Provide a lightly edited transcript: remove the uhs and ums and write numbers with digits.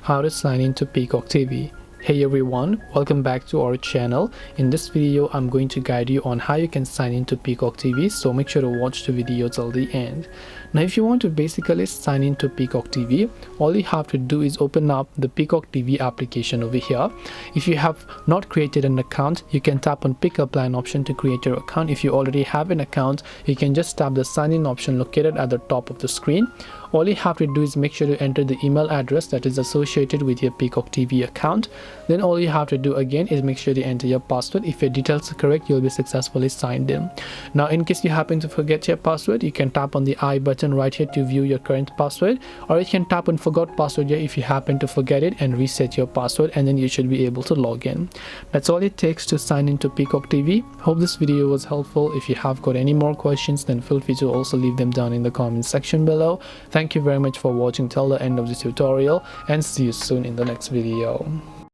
how to sign into Peacock TV. Hey everyone, welcome back to our channel. In this video I'm going to guide you on how you can sign into Peacock TV, so make sure to watch the video till the end. Now if you want to basically sign into Peacock TV, all you have to do is open up the Peacock TV application over here. If you have not created an account, you can tap on pick up line option to create your account. If you already have an account, you can just tap the sign in option located at the top of the screen. All you have to do is make sure to enter the email address that is associated with your Peacock TV account. Then all you have to do again is make sure to enter your password. If your details are correct, you'll be successfully signed in. Now in case you happen to forget your password, you can tap on the I button right here to view your current password, or you can tap on forgot password here if you happen to forget it and reset your password, and then you should be able to log in. That's all it takes to sign into Peacock TV. Hope this video was helpful. If you have got any more questions, then feel free to also leave them down in the comment section below. Thank you very much for watching till the end of the tutorial, and see you soon in the next video.